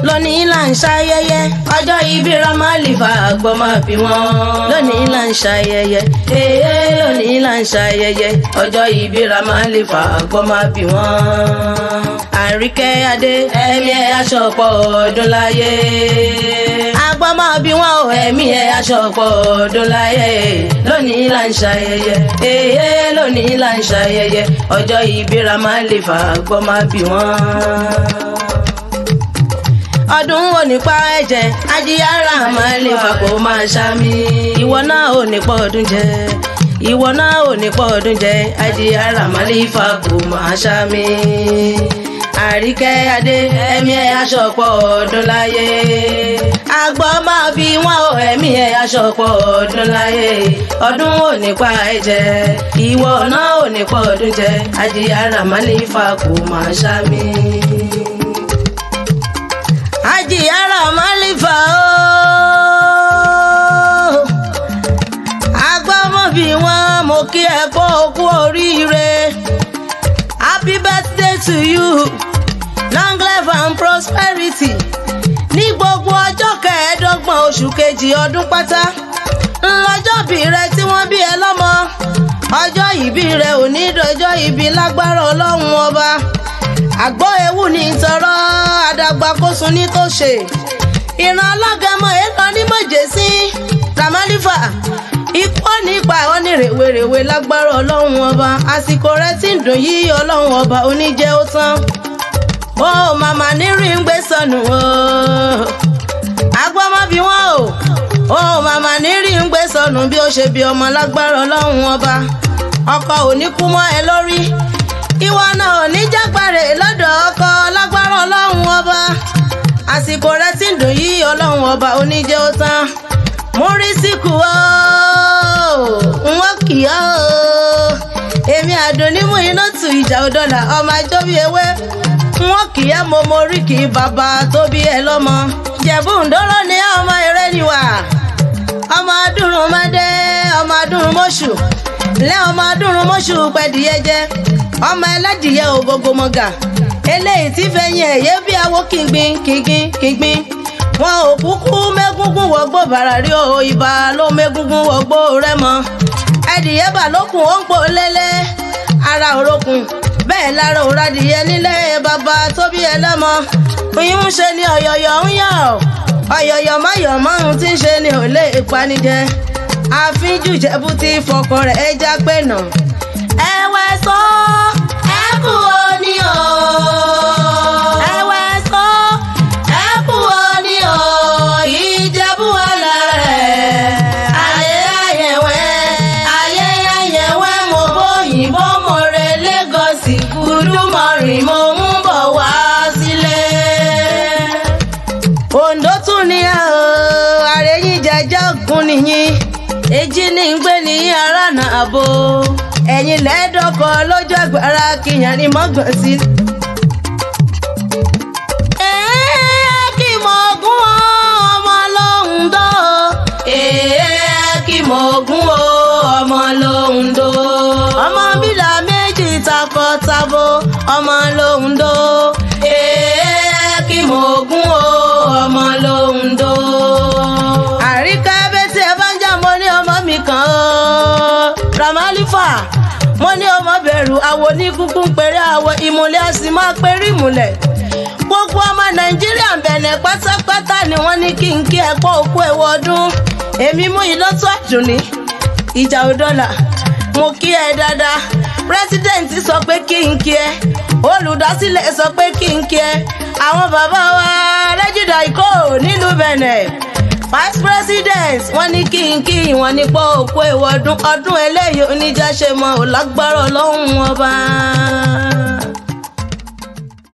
lónìí là ń ṣayẹyẹ ọjọ́ ìbí Ramaliifar àgbọ̀ máa bí wọn. lónìí là ń ṣayẹyẹ lónìí là ń ṣayẹyẹ ọjọ́ ìbí Ramaliifar àgbọ̀ máa bí wọn. Àríkẹ́ Adé ẹ̀mí ẹ̀ aṣọ̀pọ̀ ọdún láyé. àgbọ̀ máa bí wọn ò ẹ̀mí ẹ̀ aṣọ̀pọ̀ ọdún láyé. lónìí là ń ṣayẹyẹ lónìí là ń ṣayẹyẹ ọjọ́ ìbí Ramaliifar àgbọ̀ máa bí wọn. ọdún ò ní pa ẹ̀jẹ̀ Hadjia Ramaliifar kò máa ṣàmì. ìwọ náà ò ní pọ̀ ọdún jẹ ìwọ náà ò ní pọ̀ ọdún jẹ Hadjia Ramaliifar kò máa ṣàmì. Àríkẹ́ Adé ẹ̀mí ẹ̀ aṣọ̀pọ̀ ọdún láyé. àgbọ̀ máa bí wọn ò ẹ̀mí ẹ̀ aṣọ̀pọ̀ ọdún láyé. ọdún ò ní pa ẹ̀jẹ̀ ìwọ náà ò ní pọ̀ ọdún jẹ Hadjia Ramaliifar kò máa ṣàmì. Hadjia Ramaliifar ooo agbọ́mọ̀bí wọn mo kí ẹ kó okú oríire. Happy birthday to you, long life and prosperity. ní gbogbo ọjọ́ kẹẹ̀ẹ́dọ́gbọ̀n oṣù kejì ọdún pátá ńlọ́jọ́bí rẹ tí wọ́n bí ẹ lọ́mọ. ọjọ́ ìbí rẹ ò ní dọjọ́ ìbí lágbára Ọlọ́run ọba. àgbọ̀ ewu ní ìtọ́rọ́ àdàgbà kó sun ní tó ṣe. ìran alágẹmọ èèlọ ní mọ̀jẹ̀sí Ramaliifar ikú nípa onírèwèrèwè lágbára Ọlọ́run ọba. àsìkò rẹ tí ń dùn yí Ọlọ́run ọba oníjẹ́ ó tán. ó màmá nírí ń gbé sọnù o agbọ́mọbí wọn o. ó màmá nírí ń gbé sọnù bí ó ṣe bí ọmọ lágbára Ọlọ́run ọba. ọkọ ò ní kú mọ́ ẹ lórí. ìwọ náà ò ní jágbárè lọ́dọ̀ ọkọ lágbára Ọlọ́run ọba. àsìkò rẹ tí ń dùn yí Ọlọ́run ọba oníjẹ́ ó tán. mú rí síkù o wọ́n kì í o. èmi Adunni Muyinat Ijaodola ọmọ àjọbí ewé. wọ́n kì í mo mórí kì í bàbá tó bí ẹ lọ́mọ. Jẹ̀bú Ǹdóró ni ọmọ eré ni wà. ọmọ adúrún mọ́dé ọmọ adúrún mọ́ṣù. lẹ́ ọmọ adúrún mọ́ṣù pẹ̀dìyẹ jẹ́. ọmọ ẹlẹ́dìyẹ ògógó mọ́gà. eléyìí tí fẹ́yìn ẹ̀yẹ́ bí awó kìngbìn. wọn ò kúkú mẹ́gúngún wọgbó bàrà rí o ìbà ló mẹ́gúngún wọgbó rẹ mọ́. ẹdìyẹ bà lókun ó ń pò lélẹ̀ ara òrokùn bẹ́ẹ̀ lára òradìyẹ nílé bàbá tó bí ẹ lọ́mọ. oyún ṣe ni ọ̀yọ̀yọ̀ ń yọ̀ ọ̀yọ̀yọ̀ máyọ̀ márùn tí ń ṣe ni ò lè panijẹ. àfínjú Jẹ̀bú ti fọkọ rẹ̀ ẹja pé nà. ẹ̀wẹ̀ sọ ẹ kú òní o. ẹ̀wẹ̀ sọ ẹ kú òní o. Ìjẹ̀bú alárẹ̀ ayé ayẹ̀wẹ̀ mo bóyìnbó mo re Lagos Gúdúmọ̀rìn mo ń bọ̀ wá sílé. Oǹdó tún ní àrẹ̀yìn jẹjẹ́ ògùn nìyí. èjì ní ń gbé ní aránà àbò. ẹ̀yìn lẹ́ẹ̀dọ́kọ̀ lójú agbára kìyàn ní mọ́gbọ̀n sí. kí mo gún ọmọ l'Óǹdó. kí mo gún ọmọ l'Óǹdó. ọmọ bílà méjì takọ-tabo ọmọ l'Óǹdó. kí mo gún ọmọ l'Óǹdó. Àríkẹ́ bẹ́tí ẹ bá ń jà mo ní ọmọ mi kan o. Ramaliifar mo ní ọmọ bẹ̀rù àwọ̀ ní kúkú ń pèrè àwọ̀ ìmùlẹ̀ a sì máa pèrè ìmùlẹ̀. gbogbo ọmọ Nàìjíríà bẹ̀nẹ̀ pátápátá ni wọ́n ní kí n kí ẹ pọ̀ òkú ẹ̀wọ̀ ọdún. èmi Muyinat Adunni Ijaodola mo kí ẹ dáadáa. pírẹsidẹ́ǹtì sọ pé kí n kí ẹ. olùdásílẹ̀ sọ pé kí n kí ẹ. àwọn bàbá wa rẹ́jìdà ìkó nílùú Bẹ̀nẹ̀. vice president wọ́n ní kí n kí wọ́n ní pọ̀ òkú ẹ̀wọ̀ ọdún eléyìí oníjà ṣe mọ́ ò lágbára Ọlọ́run ọba.